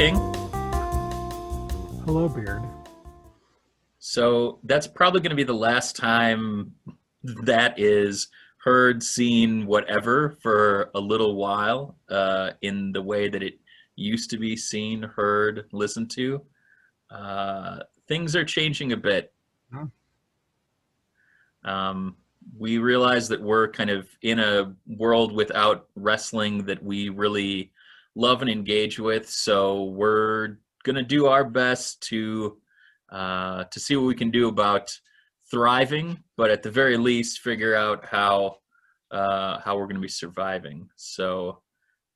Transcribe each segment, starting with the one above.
King. Hello, Beard. So that's probably going to be the last time that is heard, seen, whatever for a little while in the way that it used to be seen, heard, listened to. Things are changing a bit. Huh? We realize that we're kind of in a world without wrestling that we really love and engage with. So we're going to do our best to see what we can do about thriving, but at the very least, figure out how we're going to be surviving. So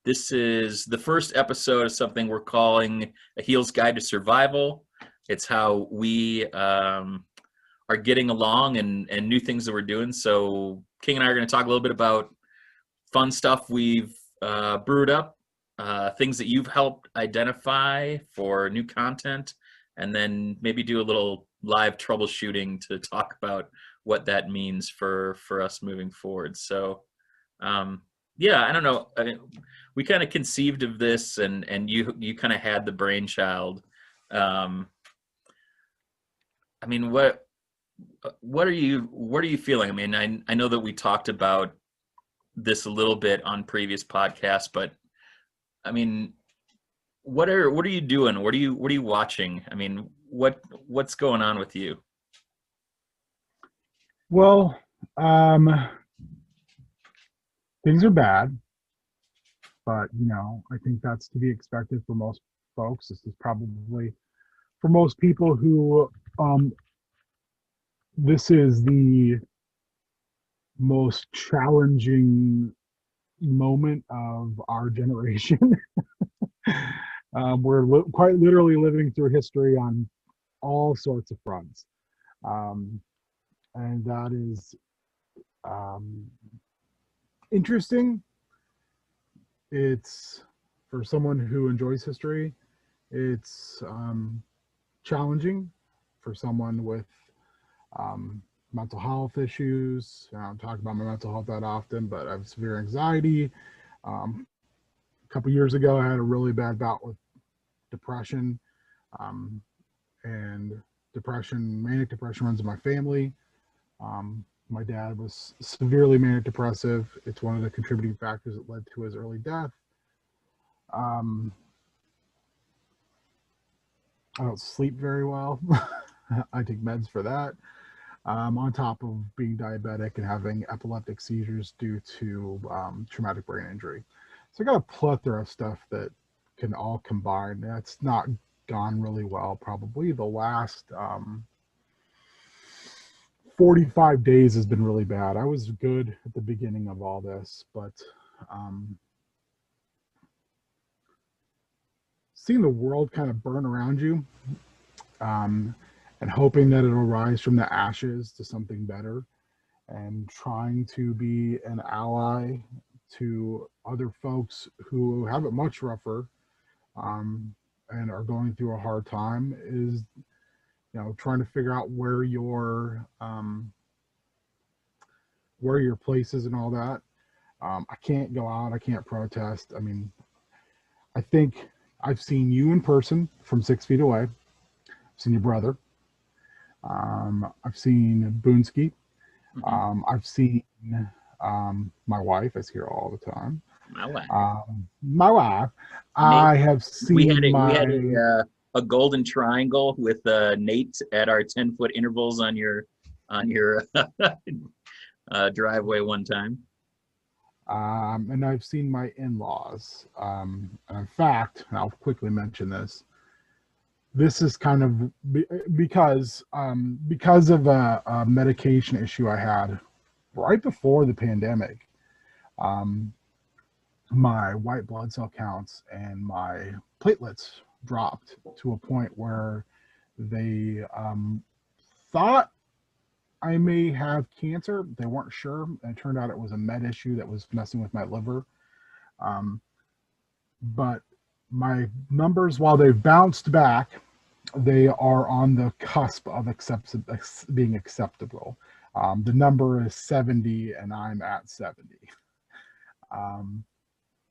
this is the first episode of something we're calling A Heel's Guide to Survival. It's how we are getting along and new things that we're doing. So King and I are going to talk a little bit about fun stuff we've brewed up, things that you've helped identify for new content, and then maybe do a little live troubleshooting to talk about what that means for us moving forward. So yeah, I don't know. We kind of conceived of this, and you kind of had the brainchild. I mean, what are you feeling? I mean, I know that we talked about this a little bit on previous podcasts, but I mean, what are you doing? What are you watching? I mean, what's going on with you? Well, things are bad, but I think that's to be expected for most folks. This is probably for most people who this is the most challenging moment of our generation. We're quite literally living through history on all sorts of fronts. And that is interesting. It's for someone who enjoys history, it's challenging for someone with mental health issues. I don't talk about my mental health that often, but I have severe anxiety. A couple years ago, I had a really bad bout with depression, and manic depression runs in my family. My dad was severely manic depressive. It's one of the contributing factors that led to his early death. I don't sleep very well. I take meds for that. On top of being diabetic and having epileptic seizures due to traumatic brain injury. So I got a plethora of stuff that can all combine. That's not gone really well. Probably the last 45 days has been really bad. I was good at the beginning of all this, but seeing the world kind of burn around you, and hoping that it'll rise from the ashes to something better, and trying to be an ally to other folks who have it much rougher, and are going through a hard time, is trying to figure out where your place is and all that. I can't go out, I can't protest. I mean, I think I've seen you in person from 6 feet away. I've seen your brother. I've seen Boonsky. I've seen my wife. I see her all the time. My wife. My wife. I have seen we had a golden triangle with Nate at our 10-foot intervals on your driveway one time. And I've seen my in-laws. And in fact, and I'll quickly mention this. This is kind of because of a medication issue I had right before the pandemic. My white blood cell counts and my platelets dropped to a point where they thought I may have cancer. They weren't sure, and it turned out it was a med issue that was messing with my liver. But my numbers, while they've bounced back, they are on the cusp of being acceptable. The number is 70, and I'm at 70.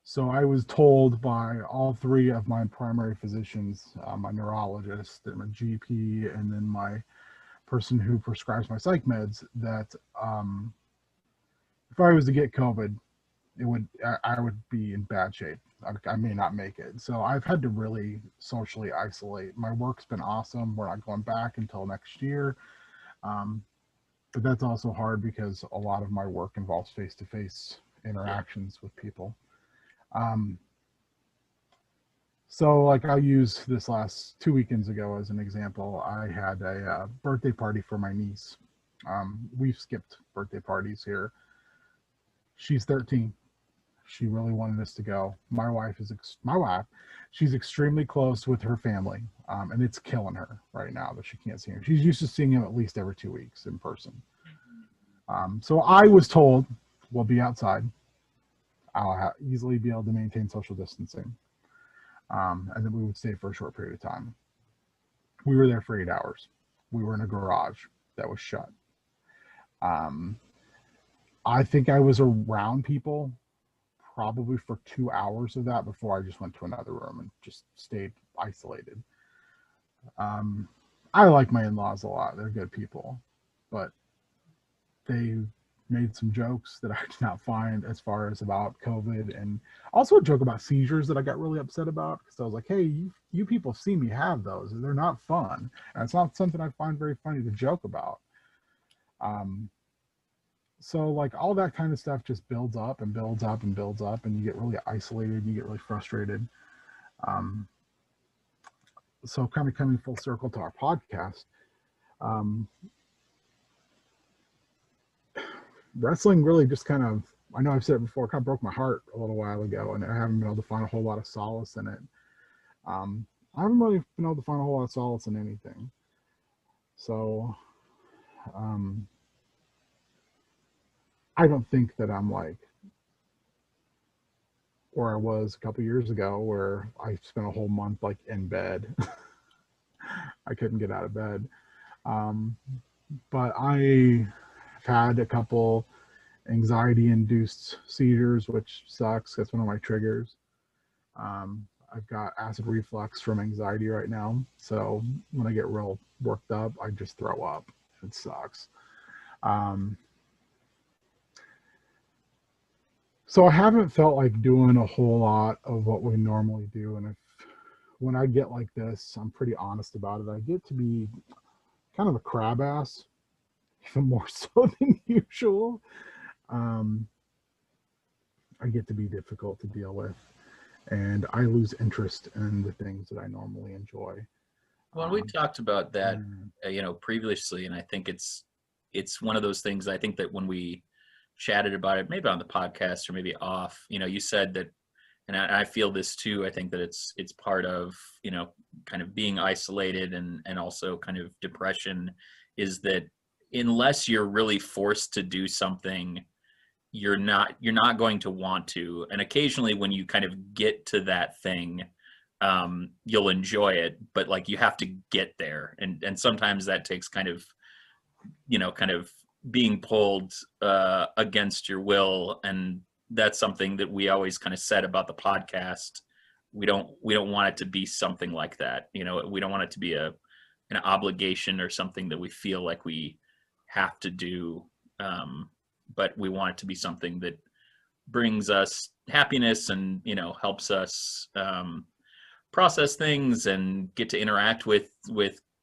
So I was told by all three of my primary physicians, my neurologist and my GP, and then my person who prescribes my psych meds, that if I was to get COVID, I would be in bad shape. I may not make it. So I've had to really socially isolate. My work's been awesome. We're not going back until next year. Um, but that's also hard because a lot of my work involves face-to-face interactions with people. So like I'll use this last 2 weekends ago as an example. I had a birthday party for my niece. We've skipped birthday parties here. She's 13. She really wanted us to go. My wife, she's extremely close with her family, and it's killing her right now that she can't see him. She's used to seeing him at least every 2 weeks in person. So I was told we'll be outside. I'll easily be able to maintain social distancing, and then we would stay for a short period of time. We were there for 8 hours. We were in a garage that was shut. I think I was around people probably for 2 hours of that before I just went to another room and just stayed isolated. I like my in-laws a lot. They're good people, but they made some jokes that I did not find as far as about COVID, and also a joke about seizures that I got really upset about because I was like, hey, you people see me have those. They're not fun. And it's not something I find very funny to joke about. So like all that kind of stuff just builds up and builds up and builds up, and you get really isolated, you get really frustrated. So kind of coming full circle to our podcast, wrestling really just kind of, I know I've said it before, kind of broke my heart a little while ago, and I haven't been able to find a whole lot of solace in it. I haven't really been able to find a whole lot of solace in anything. So I don't think that I'm like where I was a couple years ago, where I spent a whole month like in bed. I couldn't get out of bed. But I had a couple anxiety-induced seizures, which sucks. That's one of my triggers. I've got acid reflux from anxiety right now. So when I get real worked up, I just throw up. It sucks. So I haven't felt like doing a whole lot of what we normally do. And when I get like this, I'm pretty honest about it. I get to be kind of a crab ass, even more so than usual. I get to be difficult to deal with, and I lose interest in the things that I normally enjoy. Well, we talked about that, previously, and I think it's one of those things. I think that when we chatted about it, maybe on the podcast or maybe off, you said that, and I feel this too. I think that it's part of, kind of being isolated and also kind of depression, is that unless you're really forced to do something, you're not going to want to. And occasionally when you kind of get to that thing, you'll enjoy it, but like you have to get there. And sometimes that takes kind of being pulled against your will. And that's something that we always kind of said about the podcast. We don't want it to be something like that. We don't want it to be an obligation or something that we feel like we have to do. But we want it to be something that brings us happiness and, helps us process things and get to interact with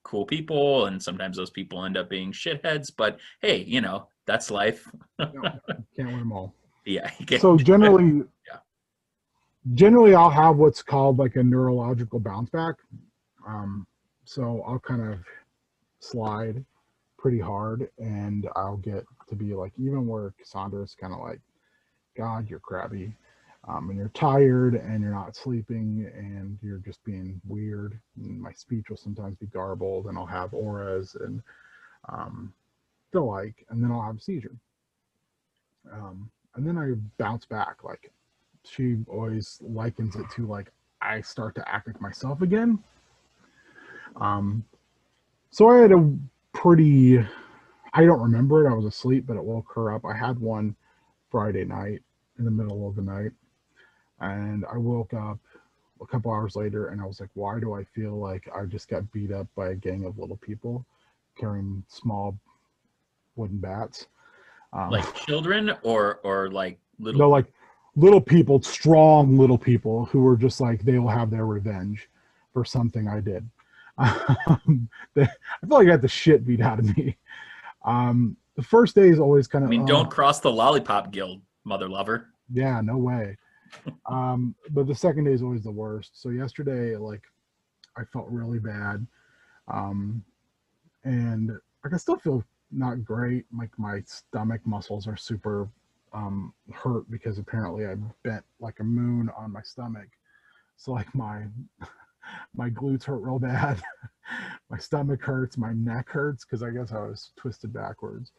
cool people. And sometimes those people end up being shitheads, but hey, that's life. No, can't win them all. Yeah. So generally I'll have what's called like a neurological bounce back. So I'll kind of slide pretty hard, and I'll get to be like, even where Cassandra's kind of like, God, you're crabby, and you're tired, and you're not sleeping, and you're just being weird, and my speech will sometimes be garbled, and I'll have auras and the like, and then I'll have a seizure, and then I bounce back. Like, she always likens it to like I start to act like myself again. So I had a pretty, I don't remember it, I was asleep, but it woke her up. I had one Friday night in the middle of the night. And I woke up a couple hours later and I was like, why do I feel like I just got beat up by a gang of little people carrying small wooden bats? Like children or like little No, people? like little people, strong little people who were just like, they will have their revenge for something I did. I feel like I got the shit beat out of me. The first day is always kind I of, mean, don't cross the lollipop guild, mother lover. yeah, no way. But the second day is always the worst. So yesterday, like, I felt really bad. Um, and like, I still feel not great. Like, my stomach muscles are super hurt because apparently I bent like a moon on my stomach. So like my glutes hurt real bad. My stomach hurts, my neck hurts because I guess I was twisted backwards.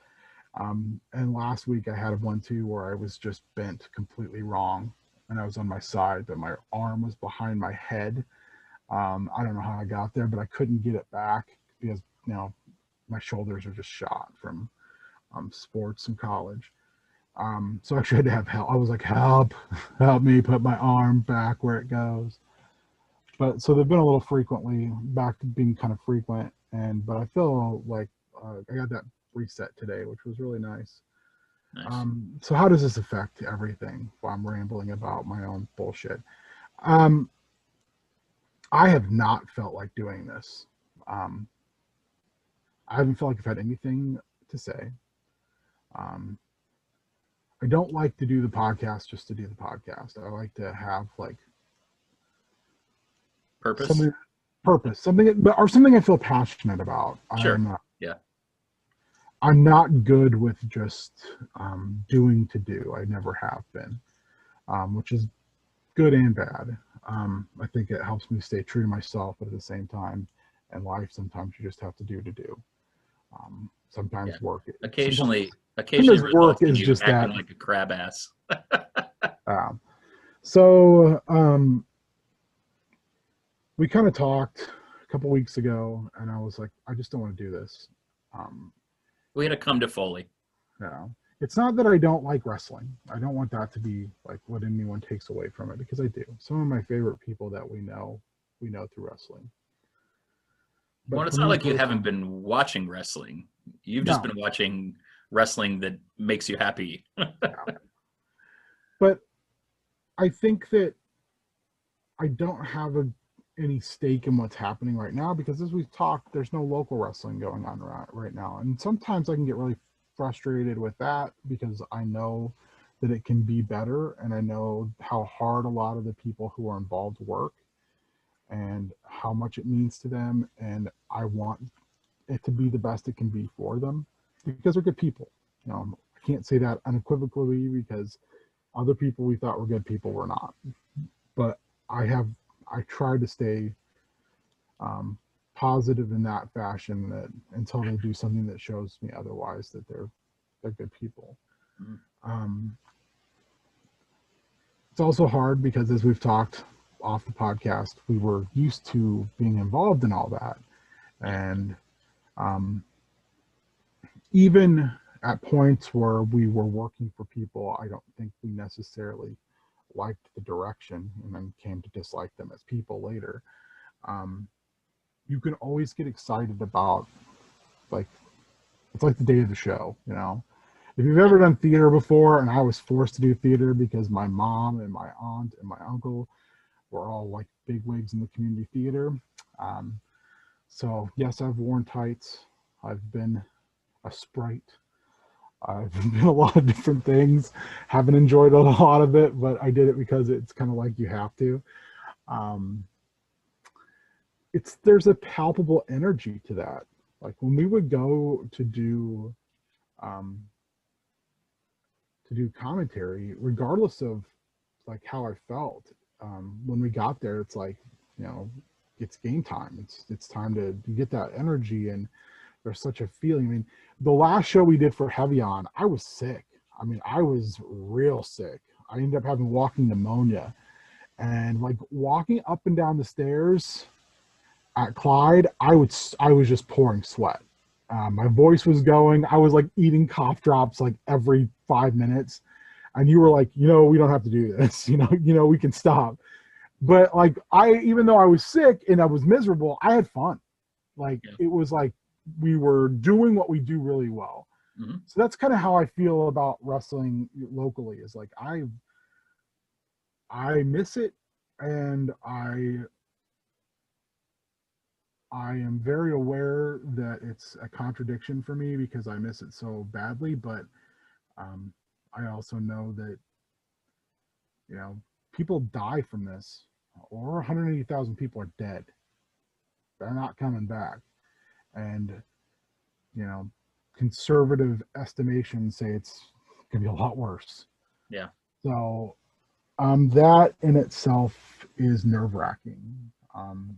And last week I had one too where I was just bent completely wrong and I was on my side, but my arm was behind my head. I don't know how I got there, but I couldn't get it back because, you know, my shoulders are just shot from sports in college. So I actually had to have help. I was like, help, help me put my arm back where it goes. But so they've been a little frequently back to being kind of frequent. But I feel like I got that reset today, which was really nice. Nice. So how does this affect everything while I'm rambling about my own bullshit? Um, I have not felt like doing this. Um, I haven't felt like I've had anything to say. Um, I don't like to do the podcast just to do the podcast. I like to have like Purpose? something purpose, something, but or something I feel passionate about. Sure. I'm Yeah. I'm not good with just doing to do. I never have been, which is good and bad. I think it helps me stay true to myself, but at the same time, in life, sometimes you just have to do. Yeah. Sometimes work, Occasionally sometimes work results in is you just that. acting like a crab ass. Um, so we kind of talked a couple weeks ago, and I was like, I just don't want to do this. Um, We had to come to Foley. you know, it's not that I don't like wrestling. I don't want that to be like what anyone takes away from it because I do. Some of my favorite people that we know through wrestling. Well, But for it's not me like you personally, haven't been watching wrestling. You've just no, been watching wrestling that makes you happy. yeah. But I think that I don't have any stake in what's happening right now because as we've talked, there's no local wrestling going on right now. And sometimes I can get really frustrated with that because I know that it can be better and I know how hard a lot of the people who are involved work and how much it means to them. And I want it to be the best it can be for them because they're good people. I can't say that unequivocally because other people we thought were good people were not. But I have I try to stay positive in that fashion that until they do something that shows me otherwise that they're good people. Um, it's also hard because as we've talked off the podcast, we were used to being involved in all that, Yeah. and um, even at points where we were working for people, I don't think we necessarily liked the direction, and then came to dislike them as people later. Um, you can always get excited about like it's like the day of the show, you know. If you've ever done theater before, and I was forced to do theater because my mom and my aunt and my uncle were all like big wigs in the community theater. Um, so yes, I've worn tights. I've been a sprite. I've been a lot of different things. Haven't enjoyed a lot of it, but I did it because it's kind of like you have to. Um, there's a palpable energy to that. Like when we would go um, to do commentary, regardless of like how I felt, when we got there, it's like, you know, it's game time. It's time to get that energy, and there's such a feeling. I mean, the last show we did for Heavy On, I was sick. I mean, I was real sick. I ended up having walking pneumonia, and like walking up and down the stairs at Clyde, I was just pouring sweat. My voice was going. I was like eating cough drops like every 5 minutes. and you were like, we don't have to do this. We can stop. But like, even though I was sick and I was miserable, I had fun. Like, Yeah. it was like we were doing what we do really well. Mm-hmm. So that's kind of how I feel about wrestling locally, is like, I miss it, and I am very aware that it's a contradiction for me because I miss it so badly, but um, I also know that, people die from this. Over 180,000 people are dead. They're not coming back. And, you know, conservative estimations say it's going to be a lot worse. Yeah. So that in itself is nerve-wracking. And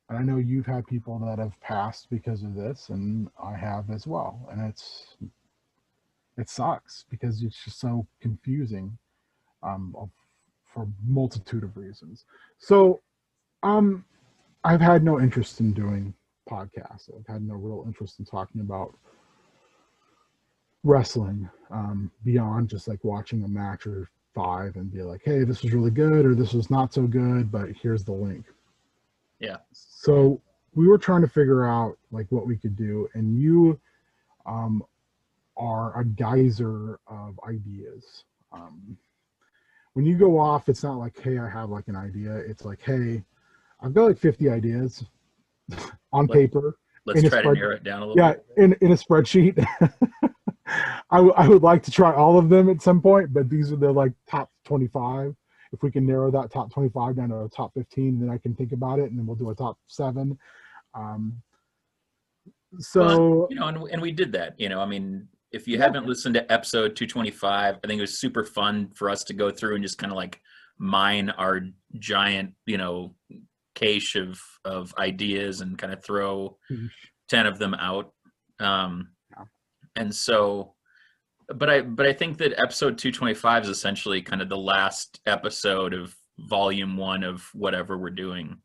I know you've had people that have passed because of this, and I have as well. And it sucks because it's just so confusing, for multitude of reasons. So I've had no interest in doing podcasts. I've had no real interest in talking about wrestling, beyond just like watching a match or five and be like, hey, this was really good or this was not so good, but here's the link. Yeah. So we were trying to figure out like what we could do, and you are a geyser of ideas. When you go off, it's not like, hey, I have like an idea. It's like, hey, I've got like 50 ideas on paper. Let's try to narrow it down a little bit. Yeah, in a spreadsheet. I would like to try all of them at some point, but these are the like top 25. If we can narrow that top 25 down to a top 15, then I can think about it, and then we'll do a top 7. So, well, and we did that. I mean, if you haven't listened to episode 225, I think it was super fun for us to go through and just kind of like mine our giant, cache of ideas and kind of throw 10 of them out. And so, but I think that episode 225 is essentially kind of the last episode of volume 1 of whatever we're doing.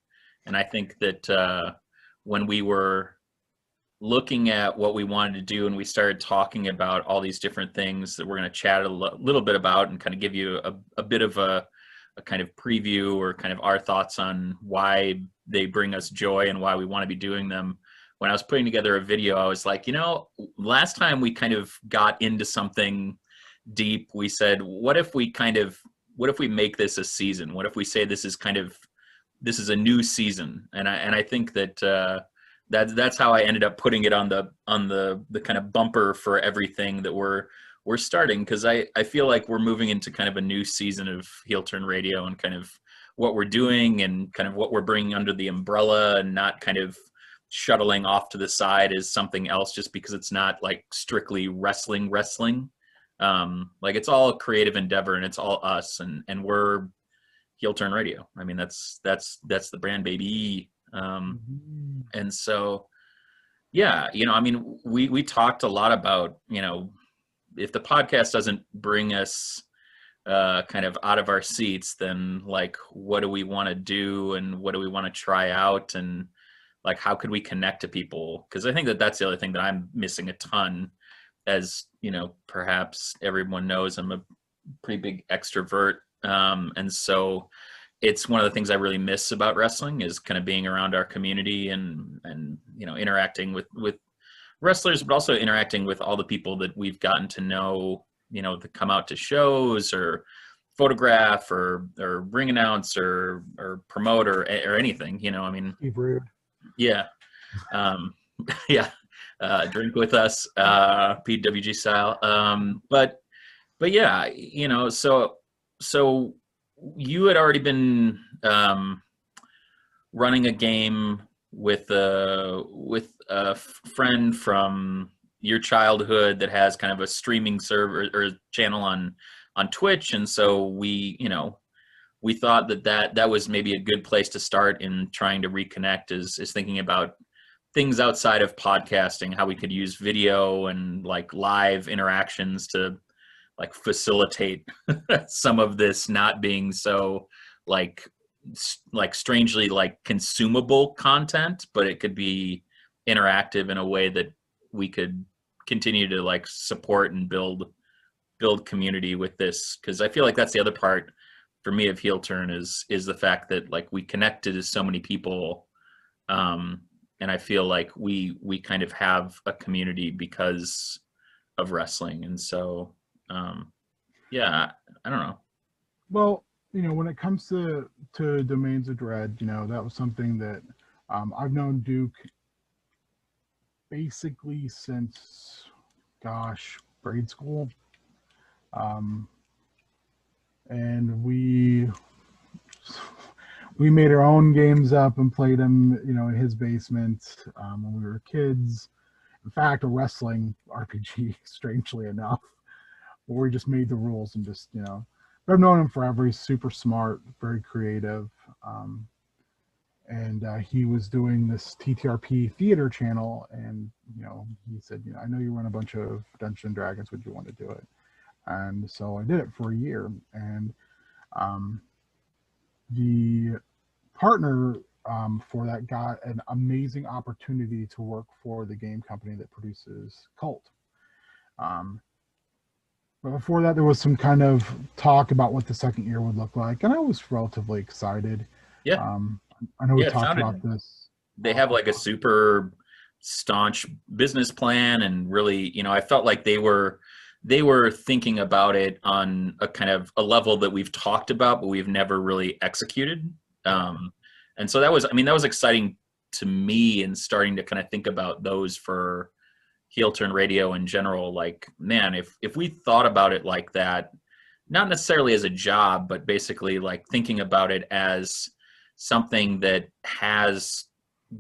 And I think that when we were looking at what we wanted to do and we started talking about all these different things that we're going to chat a little bit about and kind of give you a bit of a kind of preview or kind of our thoughts on why they bring us joy and why we want to be doing them. When I was putting together a video, I was like, last time we kind of got into something deep, we said, what if we make this a season? What if we say this is a new season? And I think that that's how I ended up putting it on the kind of bumper for everything that we're starting, because I feel like we're moving into kind of a new season of Heel Turn Radio and kind of what we're doing and kind of what we're bringing under the umbrella, and not kind of shuttling off to the side as something else just because it's not like strictly wrestling. Like, it's all creative endeavor and it's all us, and we're Heel Turn Radio. I mean, that's the brand, baby. And so, yeah, I mean, we talked a lot about, if the podcast doesn't bring us kind of out of our seats, then like, what do we want to do and what do we want to try out, and like, how could we connect to people? Because I think that that's the other thing that I'm missing a ton. As perhaps everyone knows, I'm a pretty big extrovert, and so it's one of the things I really miss about wrestling is kind of being around our community and interacting with wrestlers, but also interacting with all the people that we've gotten to know, that come out to shows or photograph or ring announce or promote or anything. I mean, yeah, yeah, drink with us, PWG style. But yeah, so you had already been running a game with a friend from your childhood that has kind of a streaming server or channel on Twitch, and so we thought that was maybe a good place to start in trying to reconnect, is thinking about things outside of podcasting, how we could use video and like live interactions to like facilitate some of this not being so like strangely like consumable content, but it could be interactive in a way that we could continue to like support and build build community with this, because I feel like that's the other part for me of heel turn is the fact that like we connected to so many people, and I feel like we kind of have a community because of wrestling, and so yeah, I don't know. Well, when it comes to Domains of Dread, that was something that I've known Duke basically since, gosh, grade school. Um, and we made our own games up and played them, in his basement when we were kids. In fact, a wrestling RPG, strangely enough, where we just made the rules and just, But I've known him forever. He's super smart, very creative. And he was doing this TTRP theater channel, and he said, I know you run a bunch of Dungeons and Dragons. Would you want to do it? And so I did it for a year, and the partner for that got an amazing opportunity to work for the game company that produces Cult. But before that, there was some kind of talk about what the second year would look like, and I was relatively excited. Yeah, I know we yeah, it talked sounded about this. they have like a super staunch business plan, and really, I felt like they were thinking about it on a kind of a level that we've talked about but we've never really executed. And so that was, I mean, that was exciting to me, and starting to kind of think about those for heel turn radio in general. Like, man, if we thought about it like that, not necessarily as a job, but basically like thinking about it as something that has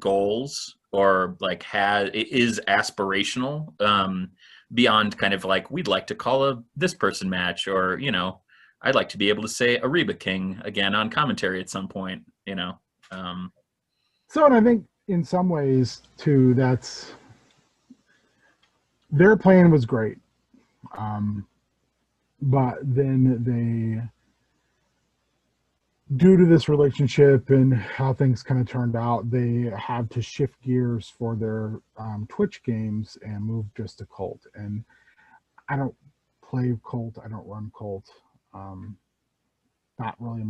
goals, or like is aspirational, beyond kind of like, we'd like to call a this person match, or I'd like to be able to say Ariba King again on commentary at some point. um, So, and I think in some ways too, their plan was great. But then due to this relationship and how things kind of turned out, they had to shift gears for their Twitch games and move just to Cult. And I don't play Cult. I don't run Cult. Not really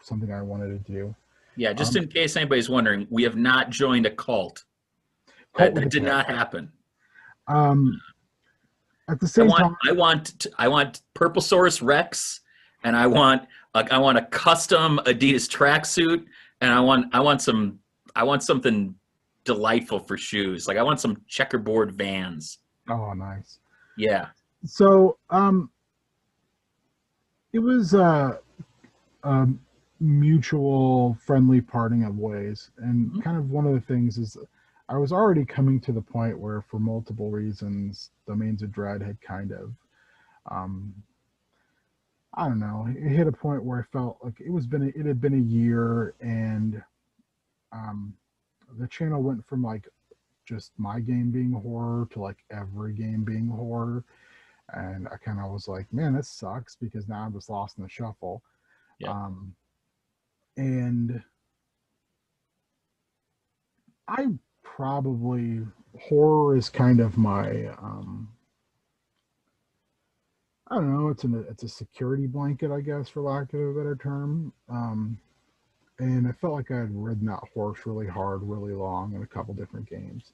something I wanted to do. yeah, just in case anybody's wondering, we have not joined a cult. Cult That with did a K. not happen. At the I same want time, I want Purplesaurus Rex, and I want a custom Adidas tracksuit, and I want something delightful for shoes. Like, I want some checkerboard Vans. oh, nice. Yeah. So, it was a mutual friendly parting of ways. And kind of one of the things is I was already coming to the point where, for multiple reasons, Domains of Dread had kind of, I don't know, it hit a point where I felt like it had been a year, and the channel went from like just my game being horror to like every game being horror. And I kind of was like, man, this sucks, because now I'm just lost in the shuffle. Yeah. And I probably, horror is kind of my, I don't know, it's a security blanket, I guess, for lack of a better term. And I felt like I had ridden that horse really hard, really long in a couple different games.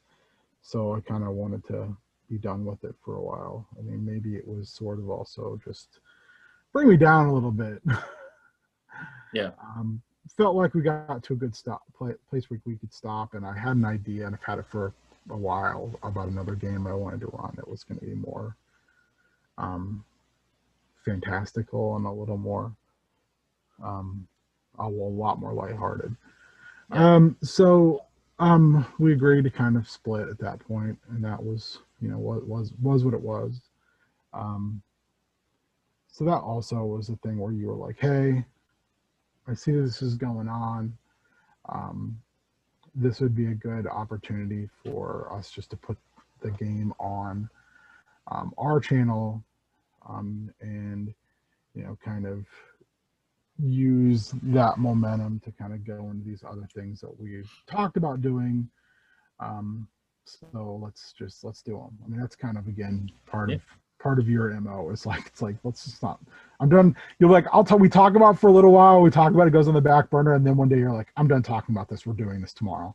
So I kind of wanted to be done with it for a while. I mean, maybe it was sort of also just bring me down a little bit. Yeah. Felt like we got to a good place where we could stop, and I had an idea, and I've had it for a while, about another game I wanted to run that was going to be more fantastical and a little more a lot more lighthearted. Yeah. So we agreed to kind of split at that point, and that was, what what it was. So that also was a thing where you were like, hey, I see this is going on. This would be a good opportunity for us just to put the game on our channel, and kind of use that momentum to kind of go into these other things that we've talked about doing. So let's do them. I mean, that's kind of, again, part part of your MO. It's like, let's just not, I'm done. You're like, we talk about it for a little while. We talk about it, goes on the back burner. And then one day you're like, I'm done talking about this. We're doing this tomorrow.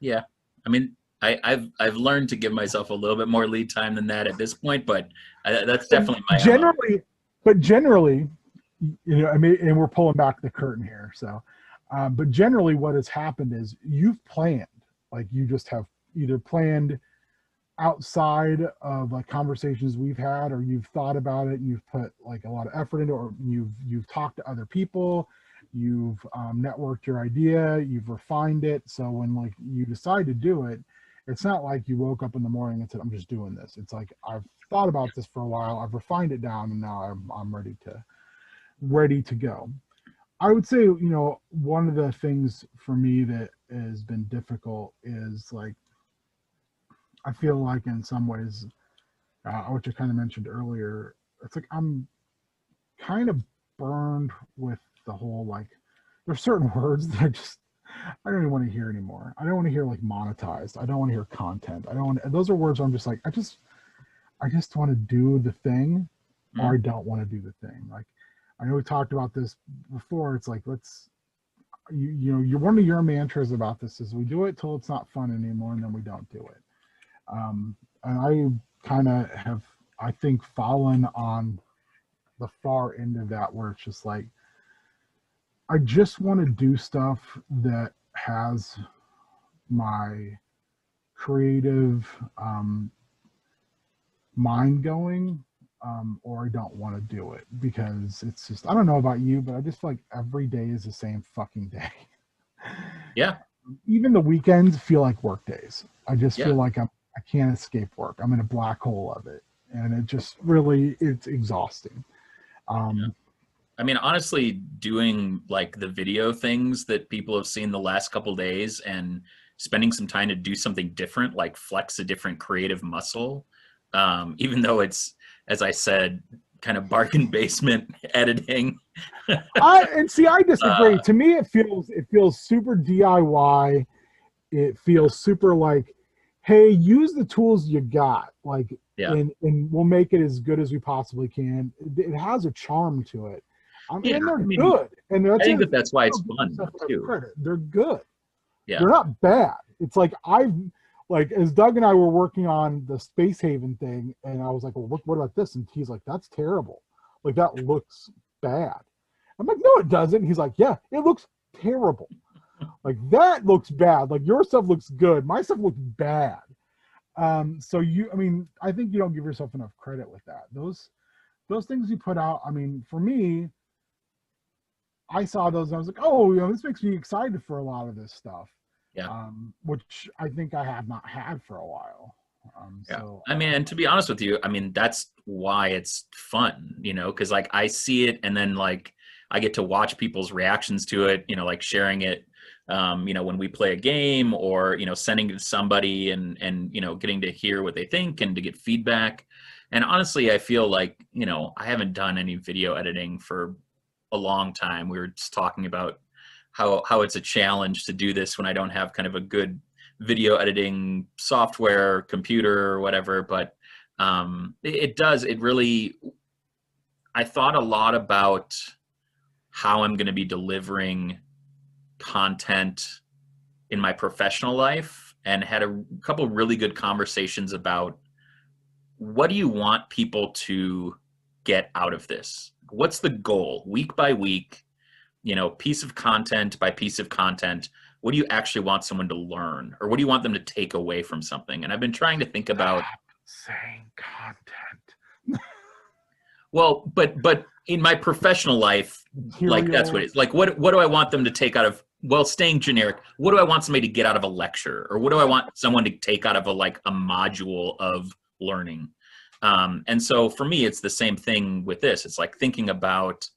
Yeah. I mean, I've learned to give myself a little bit more lead time than that at this point, but that's definitely my MO. Generally, I mean, and we're pulling back the curtain here. So, but generally what has happened is you've planned, like you just have either planned outside of like conversations we've had, or you've thought about it and you've put like a lot of effort into it, or you've talked to other people, you've networked your idea, you've refined it. So when like you decide to do it, it's not like you woke up in the morning and said, I'm just doing this. It's like, I've thought about this for a while, I've refined it down, and now I'm ready to go. I would say, one of the things for me that has been difficult is like, I feel like in some ways, which I kind of mentioned earlier, it's like I'm kind of burned with the whole, like, there's certain words that I don't even want to hear anymore. I don't want to hear like monetized. I don't want to hear content. I don't want to, those are words where I'm just like, I just want to do the thing, or I don't want to do the thing. Like, I know we talked about this before. It's like, you're one of your mantras about this is we do it till it's not fun anymore, and then we don't do it. And I kind of have, I think, fallen on the far end of that, where it's just like, I just want to do stuff that has my creative mind going, or I don't want to do it, because it's just, I don't know about you, but I just feel like every day is the same fucking day. Yeah. Even the weekends feel like work days. I just feel like I can't escape work. I'm in a black hole of it, and it just really, it's exhausting. I mean, honestly, doing like the video things that people have seen the last couple days and spending some time to do something different, like flex a different creative muscle, even though it's, as I said, kind of bargain basement editing. I disagree. To me, it feels super DIY. It feels super like, hey, use the tools you got, like, and we'll make it as good as we possibly can. It has a charm to it. And they're good. And I think that's why it's fun too. They're good. Yeah. They're not bad. It's like, as Doug and I were working on the Space Haven thing, and I was like, well, what about this? And he's like, that's terrible. Like, that looks bad. I'm like, no, it doesn't. He's like, yeah, it looks terrible. Like, that looks bad. Like, your stuff looks good. My stuff looks bad. So I think you don't give yourself enough credit with that. Those things you put out, I mean, for me, I saw those and I was like, oh, this makes me excited for a lot of this stuff. Yeah. Which I think I have not had for a while. So I mean, and to be honest with you, I mean, that's why it's fun, because like I see it, and then like I get to watch people's reactions to it, like sharing it, when we play a game, or, sending it to somebody and, getting to hear what they think and to get feedback. And honestly, I feel like, I haven't done any video editing for a long time. We were just talking about how it's a challenge to do this when I don't have kind of a good video editing software, computer, or whatever. But it really, I thought a lot about how I'm going to be delivering content in my professional life, and had a couple really good conversations about, what do you want people to get out of this? What's the goal week by week, piece of content by piece of content? What do you actually want someone to learn, or what do you want them to take away from something? And I've been trying to think about saying content. Well, but in my professional life, like that's what it is. Like, what do I want them to take out of, well, staying generic, what do I want somebody to get out of a lecture? Or what do I want someone to take out of a module of learning? And so for me, it's the same thing with this. It's like thinking about,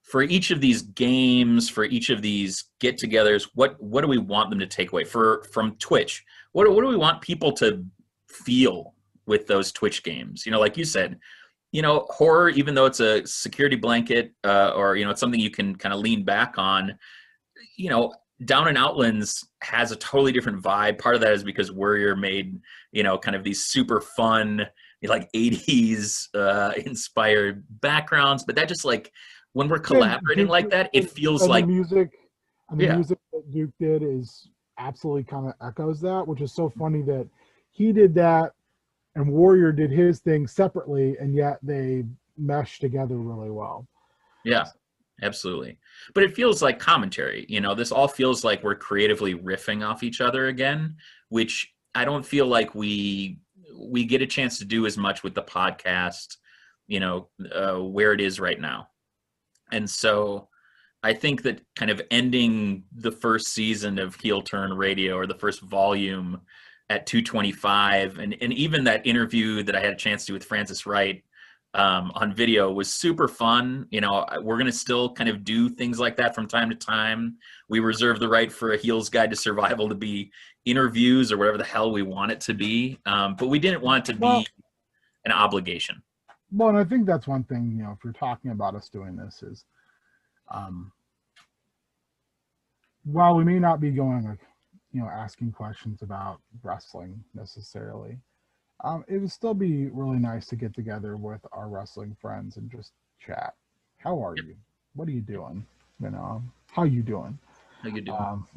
for each of these games, for each of these get-togethers, what do we want them to take away from Twitch? What do we want people to feel with those Twitch games? Like you said, horror, even though it's a security blanket, or it's something you can kind of lean back on, Down in Outlands has a totally different vibe. Part of that is because Warrior made, kind of these super fun, like 80s inspired backgrounds, but that just like when we're And collaborating Duke like that, it feels and the like music yeah, that Duke did is absolutely kind of echoes that, which is so funny that he did that and Warrior did his thing separately, and yet they meshed together really well. yeah, absolutely. But it feels like commentary. This all feels like we're creatively riffing off each other again, which I don't feel like we get a chance to do as much with the podcast, where it is right now. And so I think that kind of ending the first season of Heel Turn Radio, or the first volume, at 225, and even that interview that I had a chance to do with Francis Wright on video was super fun. We're going to still kind of do things like that from time to time. We reserve the right for a Heel's Guide to Survival to be interviews or whatever the hell we want it to be. But we didn't want it to be Well, an obligation. well, and I think that's one thing, if you're talking about us doing this is, um, while we may not be going like, asking questions about wrestling necessarily, it would still be really nice to get together with our wrestling friends and just chat. How are Yep. you? What are you doing? How you doing? How you doing? Um,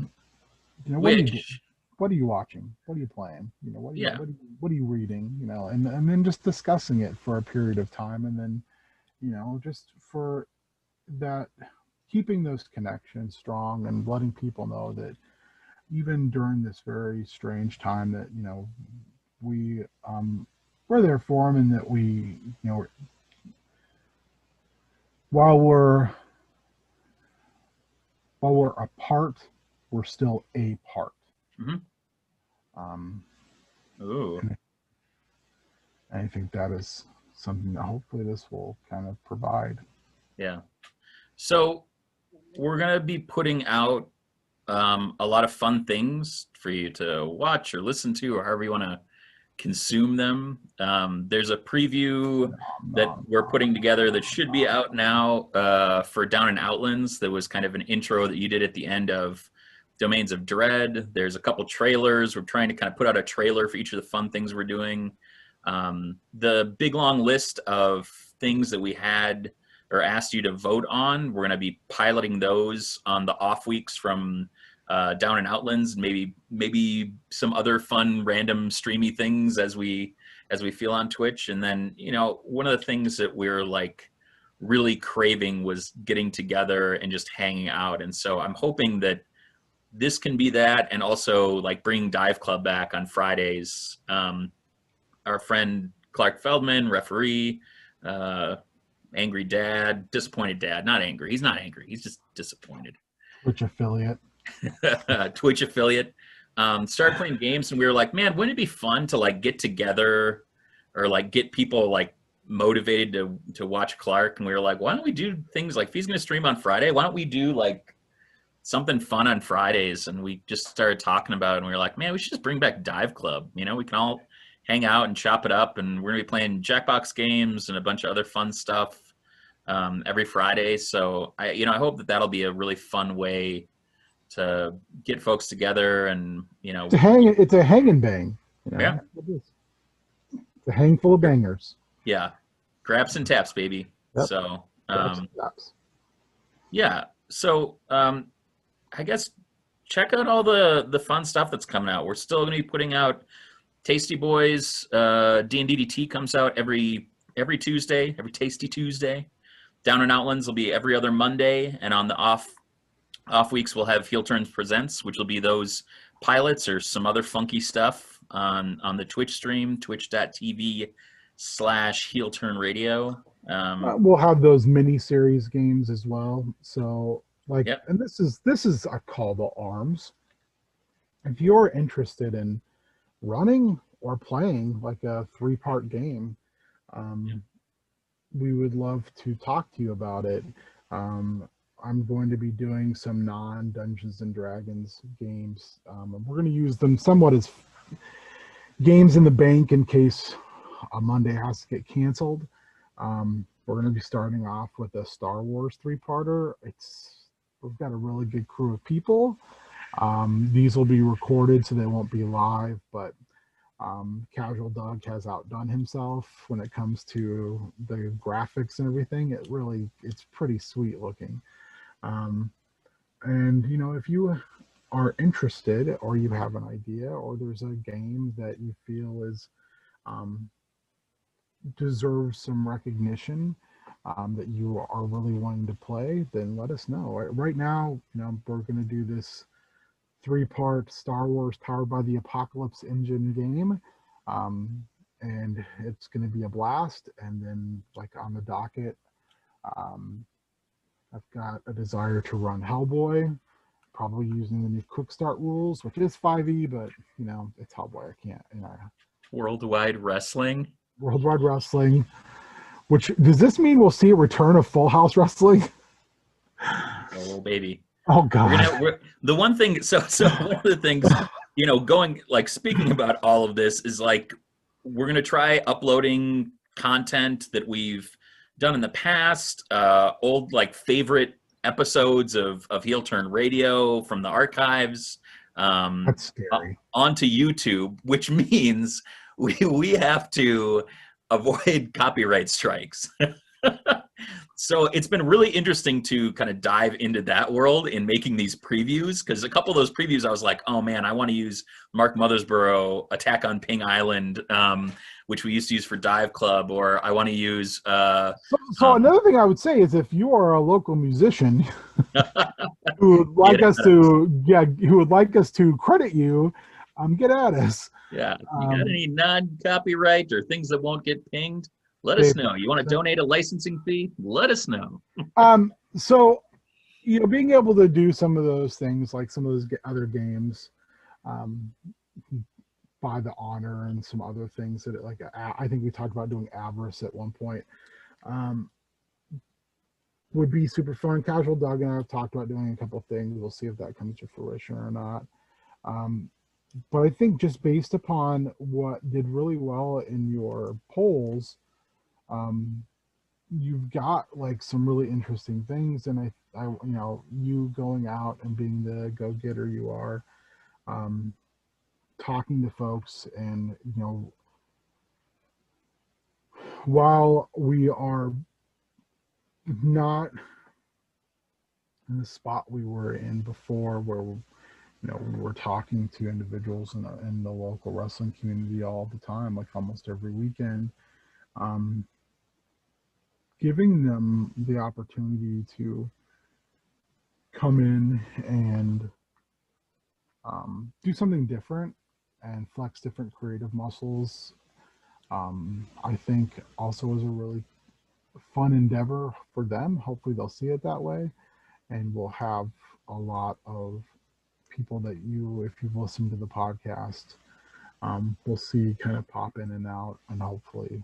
what are you doing? Wish. What are you watching? What are you playing? Yeah. What are you reading? And then just discussing it for a period of time, and then just for that, keeping those connections strong and letting people know that even during this very strange time that we we're there for them, and that we while we're apart, we're still a part. Mm-hmm. Um, Ooh. and I think that is something that hopefully this will kind of provide. Yeah. So we're going to be putting out a lot of fun things for you to watch or listen to, or however you want to consume them. There's a preview that we're putting together that should be out now for Down in Outlands. That was kind of an intro that you did at the end of Domains of Dread. There's a couple trailers. We're trying to kind of put out a trailer for each of the fun things we're doing. The big long list of things that we had or asked you to vote on, we're going to be piloting those on the off weeks from Down in Outlands, maybe some other fun random streamy things as we feel on Twitch. And then one of the things that we're like really craving was getting together and just hanging out. And so I'm hoping that this can be that, and also like bringing Dive Club back on Fridays. Our friend Clark Feldman, referee, angry dad, disappointed dad, not angry. He's not angry. He's just disappointed. Which affiliate? Twitch affiliate, started playing games, and we were like, man, wouldn't it be fun to like get together or like get people like motivated to watch Clark? And we were like, why don't we do things like, if he's going to stream on Friday, why don't we do like something fun on Fridays? And we just started talking about it, and we were like, man, we should just bring back Dive Club. We can all hang out and chop it up, and we're going to be playing Jackbox games and a bunch of other fun stuff every Friday. So I hope that that'll be a really fun way to get folks together, and It's a hang and bang. Yeah, it's a hang full of bangers. yeah, grabs and taps, baby. Yep. So Taps. yeah, so I guess check out all the fun stuff that's coming out. We're still going to be putting out Tasty Boys. D&DDT comes out every Tuesday, every Tasty Tuesday. Down in Outlands will be every other Monday, and on the off weeks we'll have Heel Turns Presents, which will be those pilots or some other funky stuff on the Twitch stream, twitch.tv/Heel Turn Radio. We'll have those mini series games as well. So Yep. and this is a call to arms. If you're interested in running or playing like a 3-part game, we would love to talk to you about it. I'm going to be doing some non-Dungeons and Dragons games. We're going to use them somewhat as games in the bank in case a Monday has to get canceled. We're going to be starting off with a Star Wars 3-parter. We've got a really good crew of people. These will be recorded, so they won't be live, but Casual Doug has outdone himself when it comes to the graphics and everything. It's pretty sweet looking. Um, and if you are interested, or you have an idea, or there's a game that you feel is um, deserves some recognition, that you are really wanting to play, then let us know. Right now, we're going to do this 3-part Star Wars Powered by the Apocalypse Engine game. Um, and it's going to be a blast. And then, like, on the docket, um, I've got a desire to run Hellboy, probably using the new Quick Start rules, which is 5e, but it's Hellboy. I can't. Worldwide Wrestling. Worldwide Wrestling. Which, does this mean we'll see a return of Full House Wrestling? Oh baby. Oh God. The one thing. So one of the things, going, like, speaking about all of this is, like, we're gonna try uploading content that we've done in the past, old, like, favorite episodes of Heel Turn Radio from the archives, That's scary. onto YouTube, which means we have to avoid copyright strikes. So it's been really interesting to kind of dive into that world in making these previews, because a couple of those previews I was like, oh man, I want to use Mark Mothersbaugh Attack on Ping Island, which we used to use for Dive Club, or I want to use so another thing I would say is, if you are a local musician who would like us to credit you, get at us. Yeah, you got any non-copyright or things that won't get pinged? Let us know. You want to donate a licensing fee? Let us know. So, being able to do some of those things, like some of those other games, by the honor and some other things that, like, I think we talked about doing Avarice at one point, would be super fun. Casual Doug and I have talked about doing a couple things. We'll see if that comes to fruition or not. But I think, just based upon what did really well in your polls, you've got, like, some really interesting things, and I you going out and being the go-getter you are, talking to folks, and while we are not in the spot we were in before, where we were talking to individuals in the local wrestling community all the time, like almost every weekend, giving them the opportunity to come in and do something different and flex different creative muscles, I think also is a really fun endeavor for them. Hopefully they'll see it that way, and we'll have a lot of people that if you've listened to the podcast, we'll see kind of pop in and out, and hopefully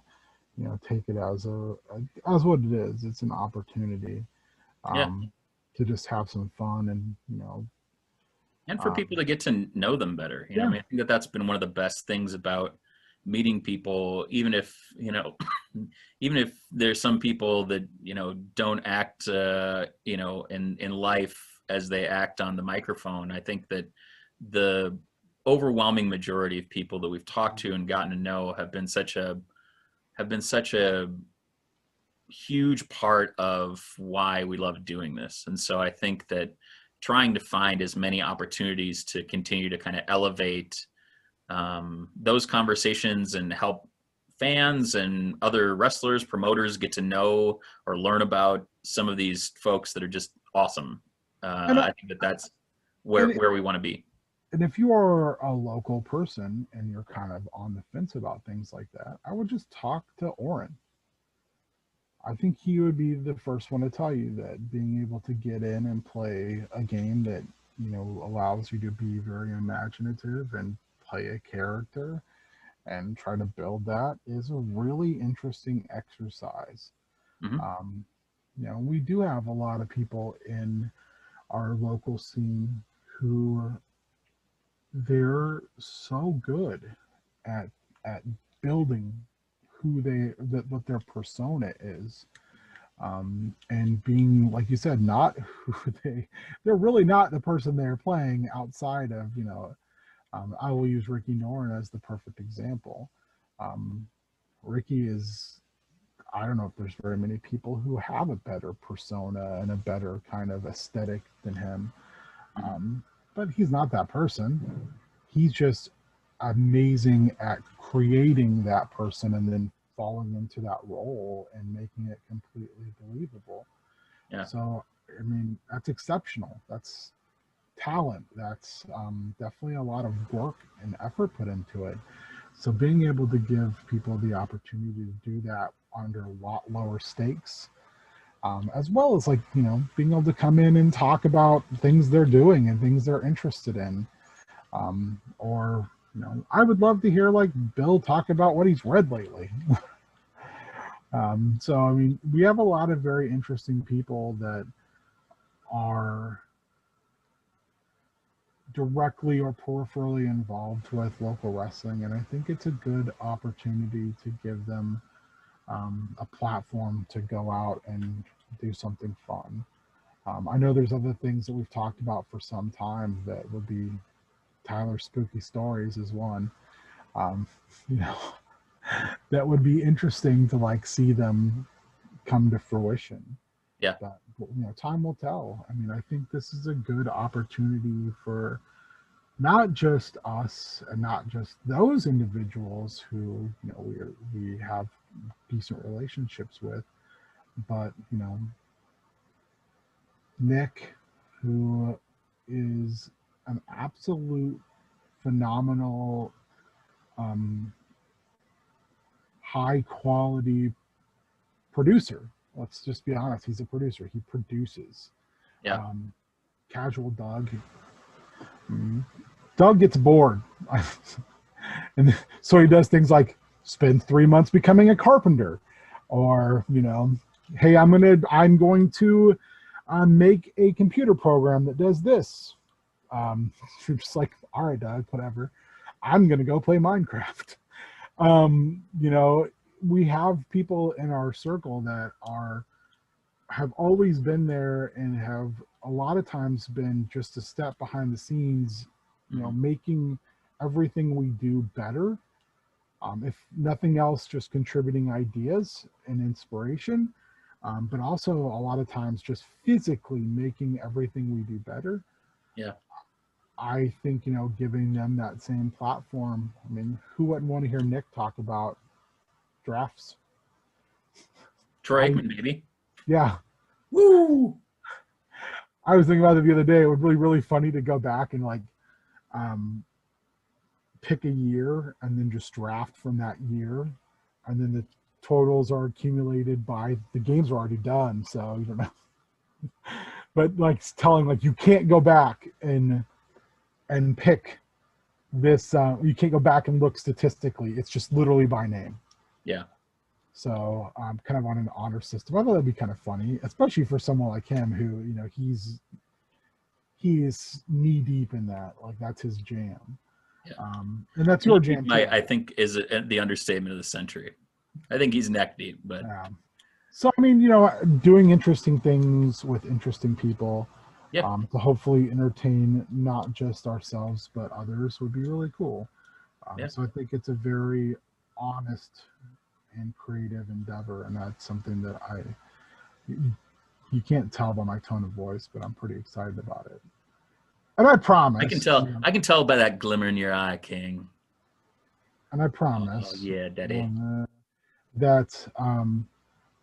take it as what it is. It's an opportunity, to just have some fun, and for people to get to know them better. I mean, I think that's been one of the best things about meeting people, even if even if there's some people that don't act in life as they act on the microphone. I think that the overwhelming majority of people that we've talked to and gotten to know have been such a huge part of why we love doing this. And so I think that trying to find as many opportunities to continue to kind of elevate those conversations and help fans and other wrestlers, promoters get to know or learn about some of these folks that are just awesome. I think that's where we want to be. And if you are a local person and you're kind of on the fence about things like that, I would just talk to Oren. I think he would be the first one to tell you that being able to get in and play a game that allows you to be very imaginative and play a character and try to build that is a really interesting exercise. Mm-hmm. We do have a lot of people in our local scene who they're so good at building what their persona is, and being, like you said, not who they're really not the person they're playing outside of I will use Ricky Norton as the perfect example. Um, Ricky is, I don't know if there's very many people who have a better persona and a better kind of aesthetic than him. Mhm. But he's not that person. He's just amazing at creating that person and then falling into that role and making it completely believable. Yeah. So, I mean, that's exceptional. That's talent. That's definitely a lot of work and effort put into it. So, being able to give people the opportunity to do that under a lot lower stakes, as well as like, you know, being able to come in and talk about things they're doing and things they're interested in, or you know, I would love to hear like Bill talk about what he's read lately. So I mean, we have a lot of very interesting people that are directly or peripherally involved with local wrestling, and I think it's a good opportunity to give them a platform to go out and do something fun. I know there's other things that we've talked about for some time that would be Tyler's Spooky Stories is one. Um, you know, that would be interesting to like see them come to fruition. Yeah. But you know, time will tell. I mean, I think this is a good opportunity for not just us and not just those individuals who you know we have decent relationships with, but you know, Nick, who is an absolute phenomenal, um, high quality producer. Let's just be honest. He's a producer. He produces. Yeah. Um, Casual Doug. Doug gets bored, and so he does things like spend 3 months becoming a carpenter, or you know, hey, I'm going to make a computer program that does this. You're just like, all right, Doug, whatever. I'm gonna go play Minecraft. You know, we have people in our circle that are have always been there and have a lot of times been just a step behind the scenes, you know, Mhm. making everything we do better. If nothing else, just contributing ideas and inspiration, but also a lot of times just physically making everything we do better. Yeah. I think, you know, giving them that same platform. I mean, who wouldn't want to hear Nick talk about drafts? Troy I, Aikman, baby. yeah, Woo! I was thinking about it the other day. It would be really funny to go back and like um, pick a year and then just draft from that year, and then the totals are accumulated by the games are already done, so you don't know. But like telling like you can't go back and pick this. You can't go back and look statistically. It's just literally by name. Yeah. So kind of on an honor system. I thought that'd be kind of funny, especially for someone like him who you know he is knee deep in that. Like that's his jam. Yeah. And that's Knee your deep, jam too. I think, is the understatement of the century. I think he's neck deep, but So I mean, you know, doing interesting things with interesting people yeah. to hopefully entertain not just ourselves but others would be really cool. Yeah. So I think it's a very honest and creative endeavor, and that's something that you can't tell by my tone of voice, but I'm pretty excited about it. And I I can promise, tell. I can tell by that glimmer in your eye, King. and I Oh promise yeah, Daddy. that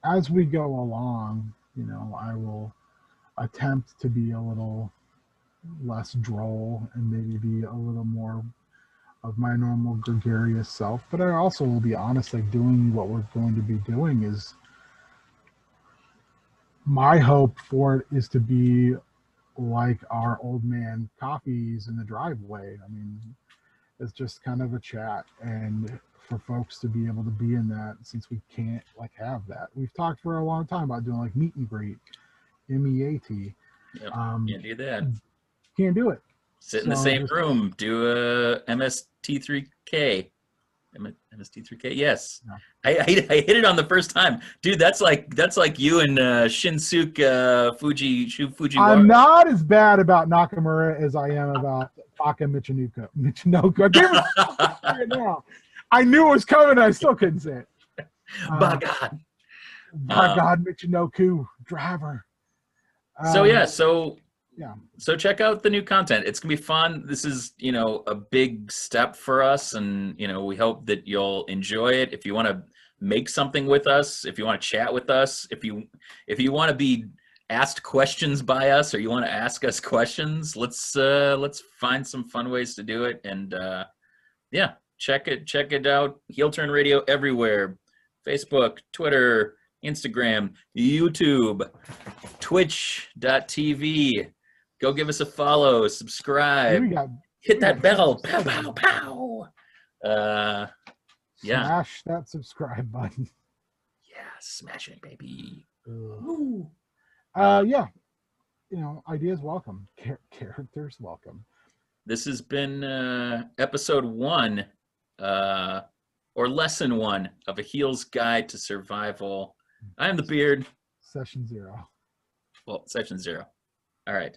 as we go along, you know, I will attempt to be a little less droll and maybe be a little more of my normal gregarious self. But I also will be honest, like doing what we're going to be doing is my hope for it is to be like our old man coffees in the driveway. I mean, it's just kind of a chat and for folks to be able to be in that since we can't like have that. We've talked for a long time about doing like meet and greet, MEAT. Yep. Um, Can't do that. can't do it. Sit in the So same just room. Do a MST3K. MST3K. Yes, No. I hit it on the first time, dude. That's like you and Shinsuke Fujiwara. I'm not as bad about Nakamura as I am about Baka Michinoku. I can't even say it now. I knew it was coming. I still couldn't say it. By God. By God, Michinoku driver. So yeah. So check out the new content. It's gonna be fun. This is, a big step for us, and we hope that you'll enjoy it. If you want to make something with us, if you want to chat with us, if you want to be asked questions by us, or you want to ask us questions, let's find some fun ways to do it. And check it out. Heel Turn Radio everywhere: Facebook, Twitter, Instagram, YouTube, Twitch.tv. Go give us a follow, subscribe, hit that bell, pow, pow, pow. Smash that subscribe button. Yeah, smash it, baby. Ideas welcome. Characters welcome. This has been episode 1, or lesson 1 of A Heel's Guide to Survival. I am the Beard. Session 0. Well, session 0. All right.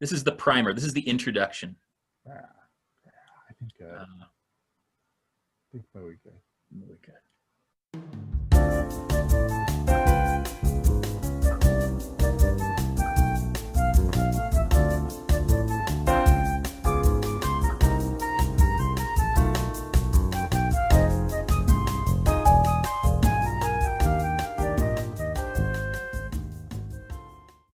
This is the primer. This is the introduction. I think we good. We good.